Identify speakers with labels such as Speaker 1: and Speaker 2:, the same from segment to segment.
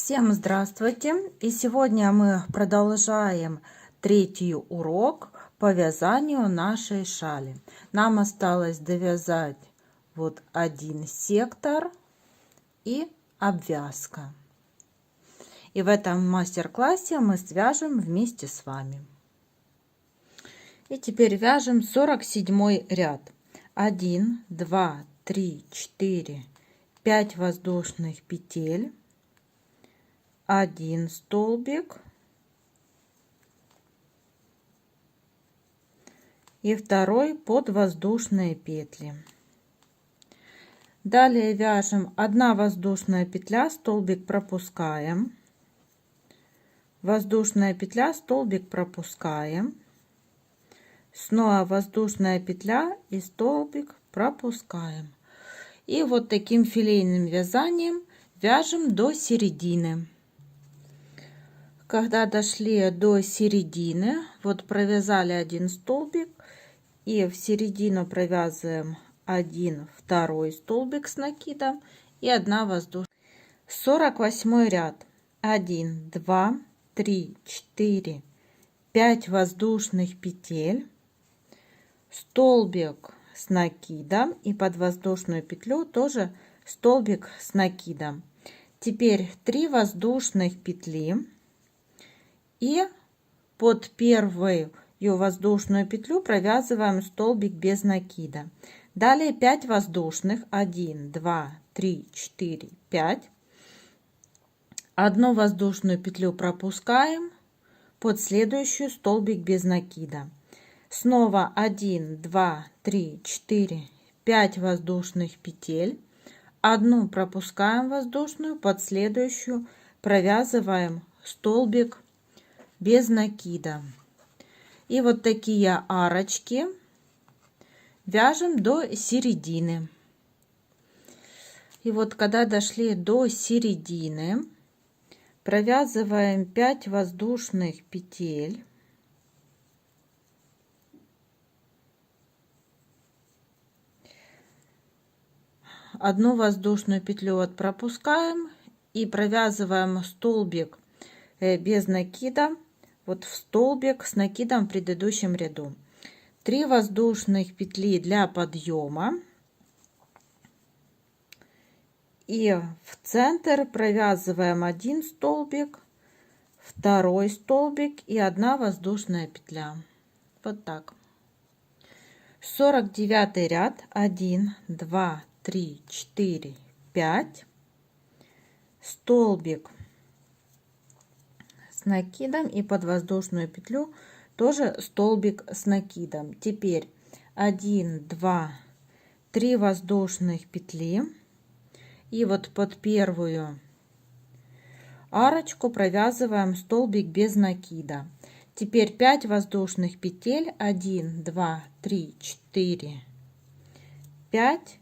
Speaker 1: Всем здравствуйте! И сегодня мы продолжаем третий урок по вязанию нашей шали. Нам осталось довязать вот один сектор и обвязка. И в этом мастер-классе мы свяжем вместе с вами. И теперь вяжем 47 ряд. 1, 2, 3, 4, 5 воздушных петель. 1 столбик и второй под воздушные петли. Далее вяжем 1 воздушная петля, столбик пропускаем, воздушная петля, столбик пропускаем, снова воздушная петля и столбик пропускаем. И вот таким филейным вязанием вяжем до середины. Когда дошли до середины, вот провязали 1 столбик и в середину провязываем 1 второй столбик с накидом и 1 воздушная. 48 ряд. 1, 2, 3, 4, 5 воздушных петель, столбик с накидом и под воздушную петлю тоже столбик с накидом. Теперь 3 воздушных петли. И под первую воздушную петлю провязываем столбик без накида. Далее 5 воздушных. 1, 2, 3, 4, 5. Одну воздушную петлю пропускаем под следующую столбик без накида. Снова 1, 2, 3, 4, 5 воздушных петель. Одну пропускаем воздушную, под следующую провязываем столбик без накида. И вот такие арочки вяжем до середины. И вот когда дошли до середины, провязываем 5 воздушных петель. Одну воздушную петлю пропускаем и провязываем столбик без накида вот в столбик с накидом в предыдущем ряду. 3 воздушных петли для подъема и в центр провязываем 1 столбик, второй столбик и 1 воздушная петля. Вот так. 49 ряд. 1, 2, 3, 4, 5 столбик с накидом и под воздушную петлю тоже столбик с накидом. Теперь 1, 2, 3 воздушных петли и вот под первую арочку провязываем столбик без накида. Теперь 5 воздушных петель. 1, 2, 3, 4, 5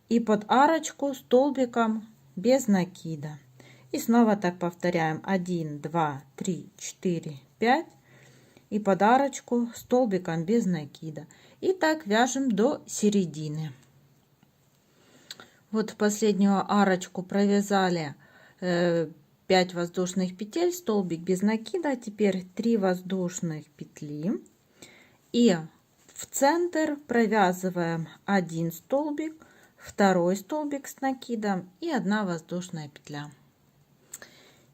Speaker 1: и под арочку столбиком без накида. И снова так повторяем. 1, 2, 3, 4, 5 и под арочку столбиком без накида. И так вяжем до середины. Вот последнюю арочку провязали 5 воздушных петель, столбик без накида. Теперь 3 воздушных петли и в центр провязываем 1 столбик, второй столбик с накидом и 1 воздушная петля.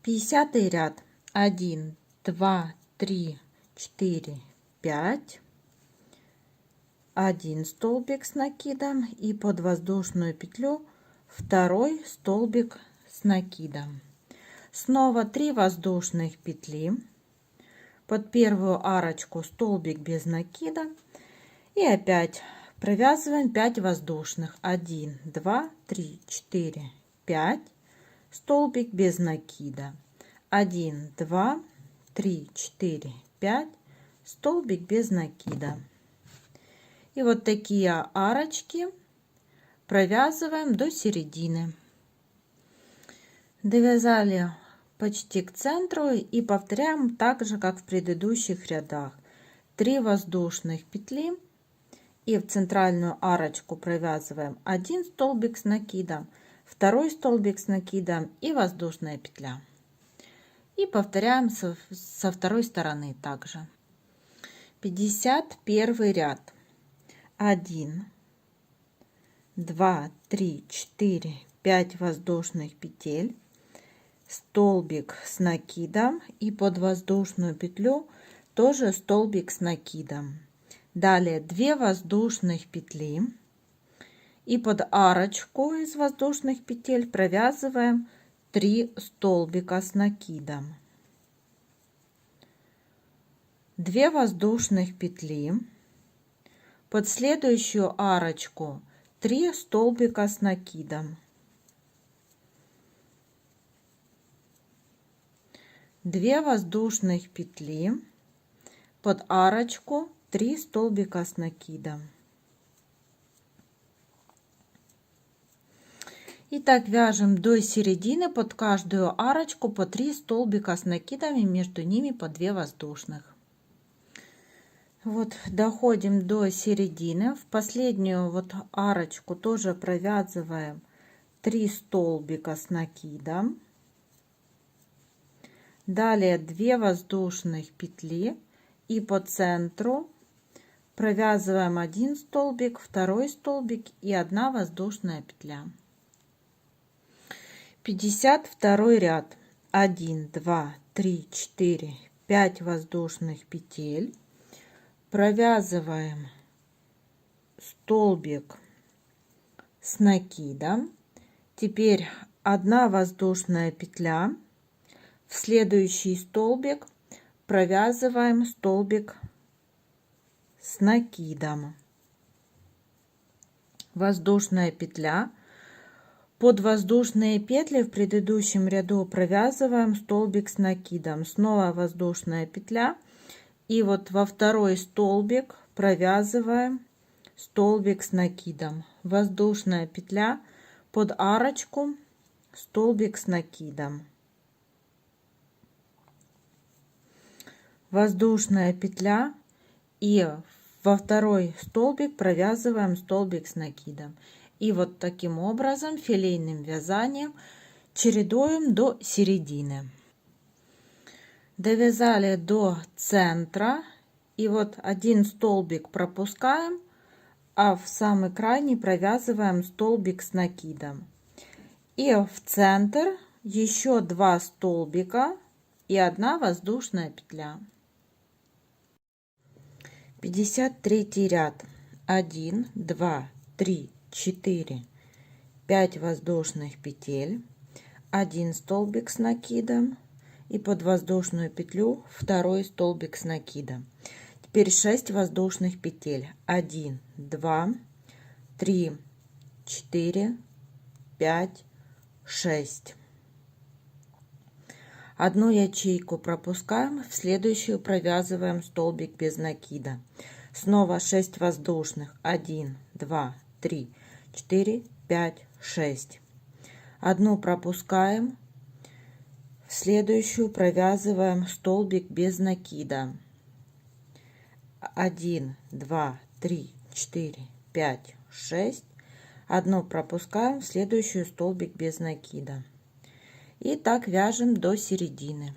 Speaker 1: 50 ряд. 1, 2, 3, 4, 5. 1 столбик с накидом и под воздушную петлю второй столбик с накидом. Снова 3 воздушных петли. Под первую арочку столбик без накида. И опять провязываем 5 воздушных. 1, 2, 3, 4, 5. Столбик без накида. 1, 2, 3, 4, 5. Столбик без накида. И вот такие арочки провязываем до середины. Довязали почти к центру и повторяем так же, как в предыдущих рядах. 3 воздушных петли и в центральную арочку провязываем 1 столбик с накидом, второй столбик с накидом и воздушная петля. И повторяем со второй стороны также. 51 ряд. 1, 2, 3, 4, 5 воздушных петель, столбик с накидом и под воздушную петлю тоже столбик с накидом. Далее 2 воздушных петли и под арочку из воздушных петель провязываем 3 столбика с накидом. 2 воздушных петли, под следующую арочку 3 столбика с накидом. 2 воздушных петли, под арочку 3 столбика с накидом. И так вяжем до середины, под каждую арочку по 3 столбика с накидами, между ними по 2 воздушных. Вот доходим до середины, в последнюю вот арочку тоже провязываем 3 столбика с накидом. Далее 2 воздушных петли и по центру провязываем 1 столбик, 2 столбик и 1 воздушная петля. 52 ряд. 1, 2, 3, 4, 5 воздушных петель. Провязываем столбик с накидом. Теперь 1 воздушная петля. В следующий столбик провязываем столбик с накидом. Воздушная петля. Под воздушные петли в предыдущем ряду провязываем столбик с накидом. Снова воздушная петля. И вот во второй столбик провязываем столбик с накидом. Воздушная петля, под арочку столбик с накидом. Воздушная петля и во второй столбик провязываем столбик с накидом. И вот таким образом филейным вязанием чередуем до середины. Довязали до центра, и вот 1 столбик пропускаем, а в самый крайний провязываем столбик с накидом. И в центр еще 2 столбика и 1 воздушная петля. 53 ряд. 1, 2, 3, 4, 5 воздушных петель, 1 столбик с накидом и под воздушную петлю 2 столбик с накидом. Теперь 6 воздушных петель. 1, 2, 3, 4, 5, 6. Одну ячейку пропускаем, в следующую провязываем столбик без накида. Снова 6 воздушных. 1, 2, 3, 4, 5, 6. Одну пропускаем, в следующую провязываем столбик без накида. 1, 2, 3, 4, 5, 6. Одну пропускаем, в следующую столбик без накида. И так вяжем до середины.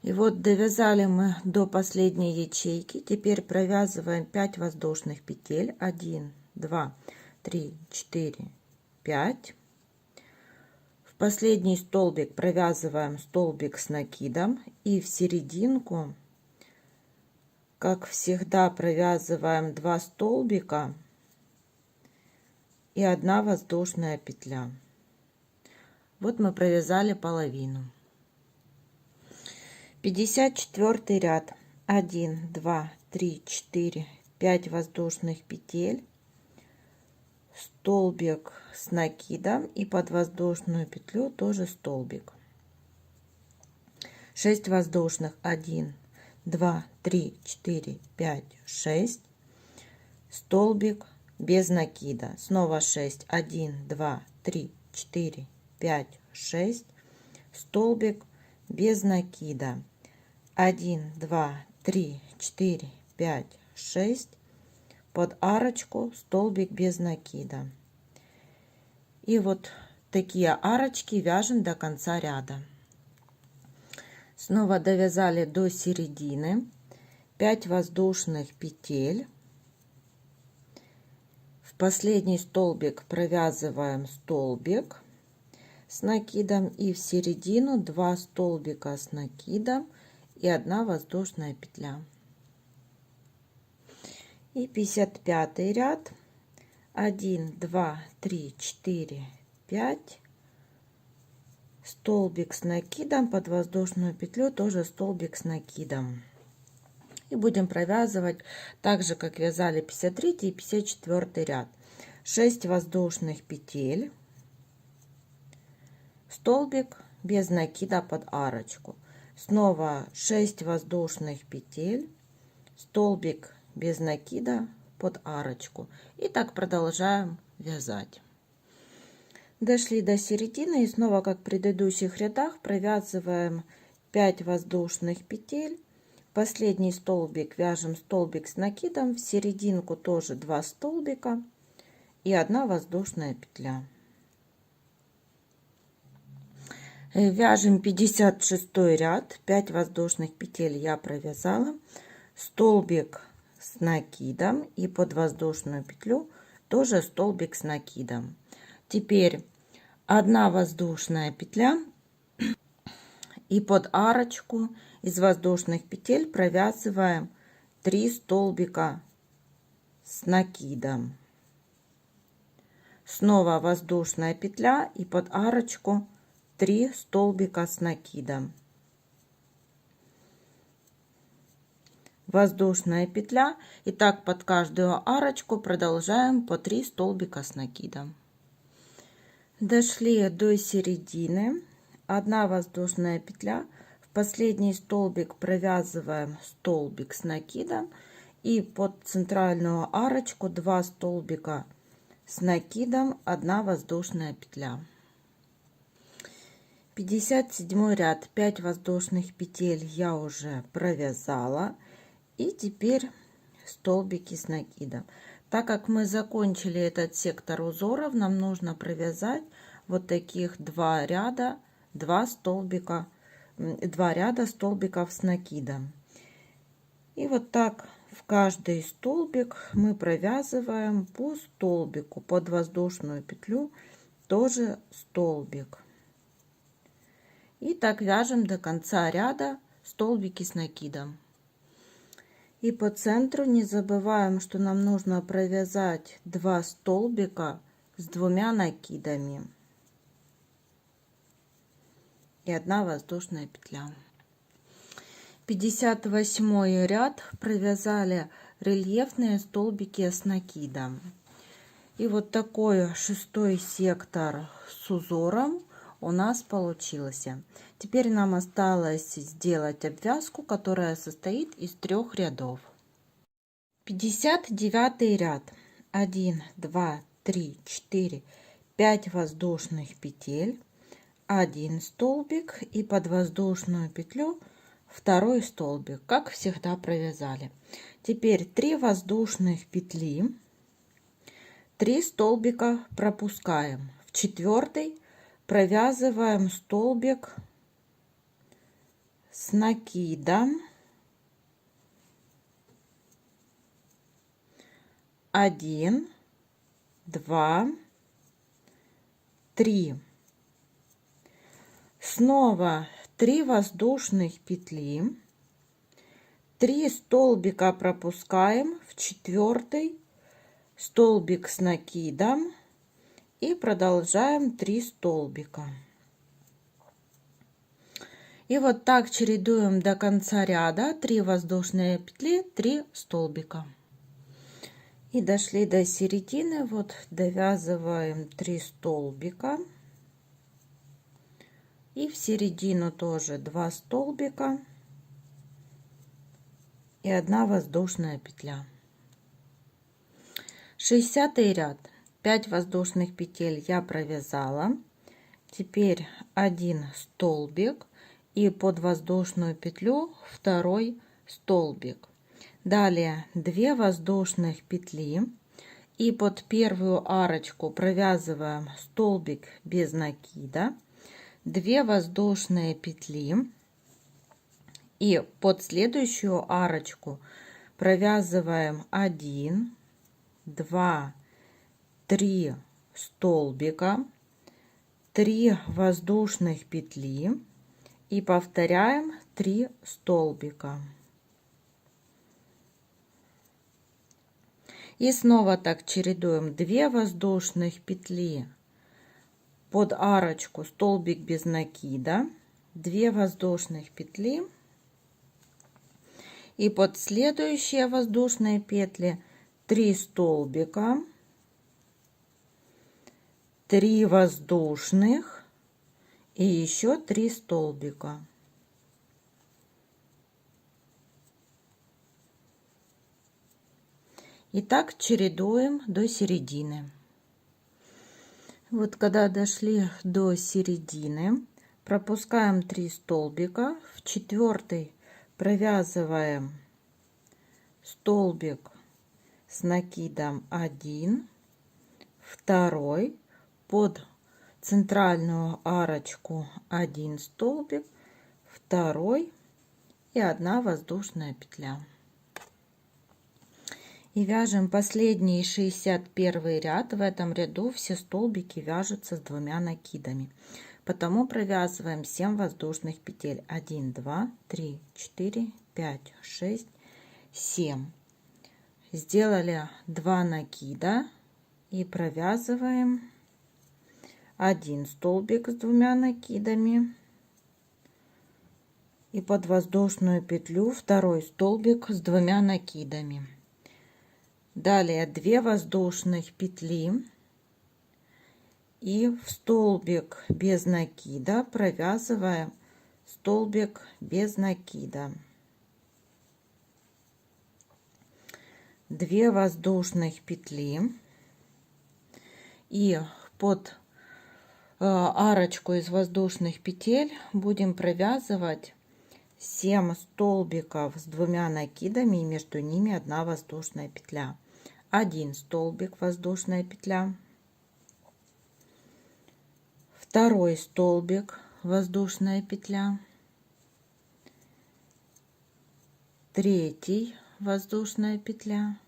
Speaker 1: И вот довязали мы до последней ячейки. Теперь провязываем 5 воздушных петель. 1, 2, 3, 4, 5. В последний столбик провязываем столбик с накидом. И в серединку, как всегда, провязываем 2 столбика и 1 воздушная петля. Вот мы провязали половину. 54 ряд. 1, 2, 3, 4, 5 воздушных петель, столбик с накидом и под воздушную петлю тоже столбик. 6 воздушных. 1, 2, 3, 4, 5, 6. Столбик без накида. Снова 6. 1, 2, 3, 4, 5, 6. Столбик без накида. 1, 2, 3, 4, 5, 6. Под арочку столбик без накида. И вот такие арочки вяжем до конца ряда. Снова довязали до середины, 5 воздушных петель. В последний столбик провязываем столбик с накидом и в середину 2 столбика с накидом и 1 воздушная петля. И 55 ряд. 1, 2, 3, 4, 5. Столбик с накидом, под воздушную петлю тоже столбик с накидом. И будем провязывать так же, как вязали 53 и 54 ряд. 6 воздушных петель, столбик без накида под арочку. Снова 6 воздушных петель, столбик без накида под арочку. И так продолжаем вязать. Дошли до середины и снова, как в предыдущих рядах, провязываем 5 воздушных петель. Последний столбик вяжем столбик с накидом, в серединку тоже 2 столбика и 1 воздушная петля. Вяжем 56 ряд, 5 воздушных петель я провязала, столбик с накидом и под воздушную петлю тоже столбик с накидом. Теперь 1 воздушная петля и под арочку из воздушных петель провязываем 3 столбика с накидом. Снова воздушная петля и под арочку 3 столбика с накидом. Воздушная петля, и так под каждую арочку продолжаем по 3 столбика с накидом. Дошли до середины, 1 воздушная петля, в последний столбик провязываем столбик с накидом и под центральную арочку 2 столбика с накидом, 1 воздушная петля. 57 ряд, 5 воздушных петель я уже провязала, и теперь столбики с накидом. Так как мы закончили этот сектор узоров, нам нужно провязать вот таких 2 ряда, 2 ряда столбиков с накидом. И вот так в каждый столбик мы провязываем по столбику, под воздушную петлю тоже столбик. И так вяжем до конца ряда столбики с накидом. И по центру не забываем, что нам нужно провязать 2 столбика с 2 накидами и 1 воздушная петля. 58 ряд, провязали рельефные столбики с накидом. И вот такой 6-й сектор с узором у нас получился. Теперь нам осталось сделать обвязку, которая состоит из 3 рядов. 59 ряд. 1, 2, 3, 4, 5 воздушных петель, 1 столбик и под воздушную петлю 2 столбик, как всегда провязали. Теперь 3 воздушных петли, 3 столбика пропускаем, в 4 провязываем столбик с накидом, 1, 2, 3. Снова 3 воздушных петли, 3 столбика пропускаем, в 4 столбик с накидом и продолжаем 3 столбика. И вот так чередуем до конца ряда, 3 воздушные петли, 3 столбика. И дошли до середины, вот довязываем 3 столбика и в середину тоже 2 столбика и 1 воздушная петля. 60 ряд, 5 воздушных петель я провязала. Теперь 1 столбик и под воздушную петлю 2 столбик. Далее 2 воздушных петли И под первую арочку провязываем столбик без накида, 2 воздушные петли, и под следующую арочку провязываем 1, 2, 3 столбика, 3 воздушных петли и повторяем 3 столбика. И снова так чередуем: 2 воздушных петли под арочку, столбик без накида, 2 воздушных петли и под следующие воздушные петли 3 столбика, 3 воздушных и еще 3 столбика. И так чередуем до середины. Вот когда дошли до середины, пропускаем 3 столбика, в 4 провязываем столбик с накидом 1, 2 под центральную арочку 1 столбик, 2 и 1 воздушная петля. И вяжем последний 61 ряд. В этом ряду все столбики вяжутся с 2 накидами. Потому провязываем 7 воздушных петель. 1, 2, 3, 4, 5, 6, 7. Сделали 2 накида и провязываем 1 столбик с 2 накидами. И под воздушную петлю 2 столбик с 2 накидами. Далее 2 воздушных петли и в столбик без накида провязываем столбик без накида. 2 воздушных петли и под арочку из воздушных петель будем провязывать 7 столбиков с 2 накидами и между ними 1 воздушная петля. 1 столбик, воздушная петля, 2 столбик, воздушная петля, 3 воздушная петля,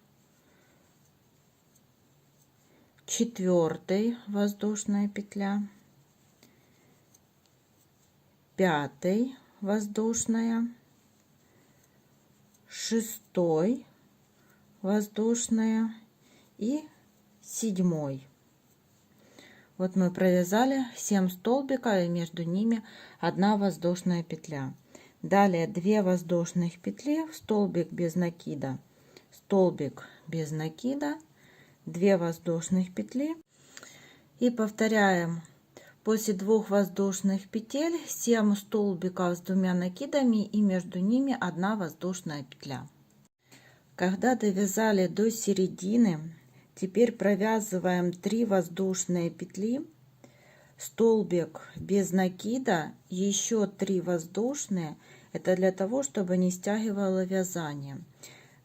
Speaker 1: 4 воздушная петля, 5 воздушная, 6 воздушная и 7. Вот мы провязали 7 столбиков и между ними 1 воздушная петля. Далее 2 воздушных петли в столбик без накида, столбик без накида, 2 воздушных петли и повторяем после 2 воздушных петель 7 столбиков с 2 накидами и между ними 1 воздушная петля. Когда довязали до середины, теперь провязываем 3 воздушные петли, столбик без накида, еще 3 воздушные. Это для того, чтобы не стягивало вязание.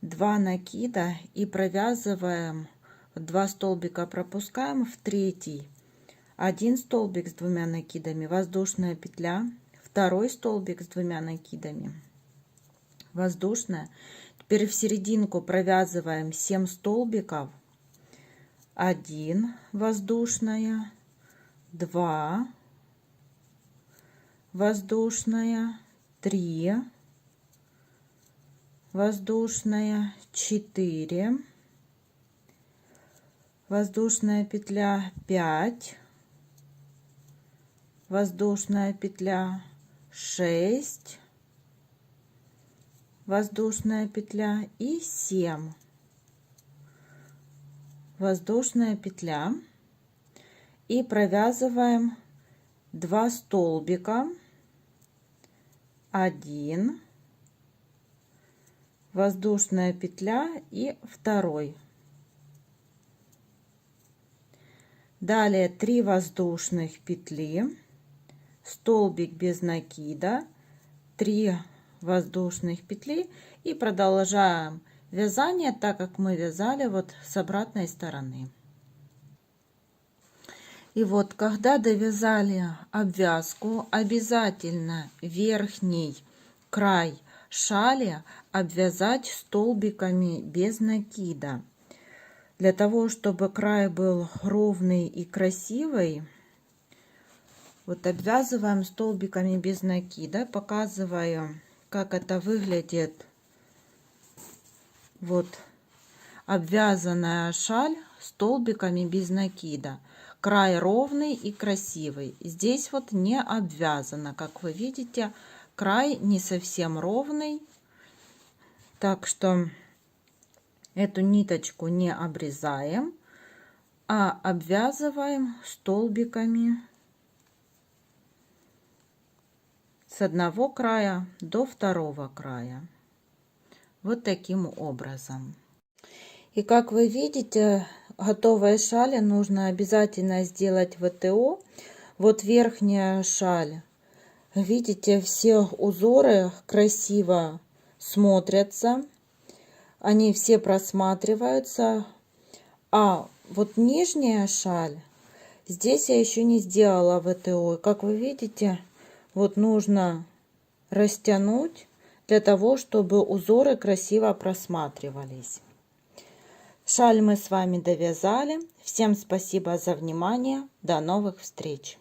Speaker 1: 2 накида и провязываем 2 столбика, пропускаем в 3. 1 столбик с 2 накидами, воздушная петля, 2 столбик с 2 накидами, воздушная. Теперь в серединку провязываем 7 столбиков, 1 воздушная, 2 воздушная, 3 воздушная, 4 воздушная петля, 5 воздушная петля, 6 воздушная петля и 7 воздушная петля. И провязываем 2 столбика, 1 воздушная петля и 2. Далее 3 воздушных петли, столбик без накида, 3 воздушных петли и продолжаем вязания, так как мы вязали вот с обратной стороны. И вот, когда довязали обвязку, обязательно верхний край шали обвязать столбиками без накида. Для того, чтобы край был ровный и красивый, вот обвязываем столбиками без накида. Показываю, как это выглядит. Вот обвязанная шаль столбиками без накида. Край ровный и красивый. Здесь вот не обвязано, как вы видите, край не совсем ровный, так что эту ниточку не обрезаем, а обвязываем столбиками с одного края до второго края. Вот таким образом. И как вы видите, готовой шали нужно обязательно сделать ВТО. Вот верхняя шаль. Видите, все узоры красиво смотрятся. Они все просматриваются. А вот нижняя шаль, здесь я еще не сделала ВТО. Как вы видите, вот нужно растянуть для того, чтобы узоры красиво просматривались. Шаль мы с вами довязали. Всем спасибо за внимание. До новых встреч!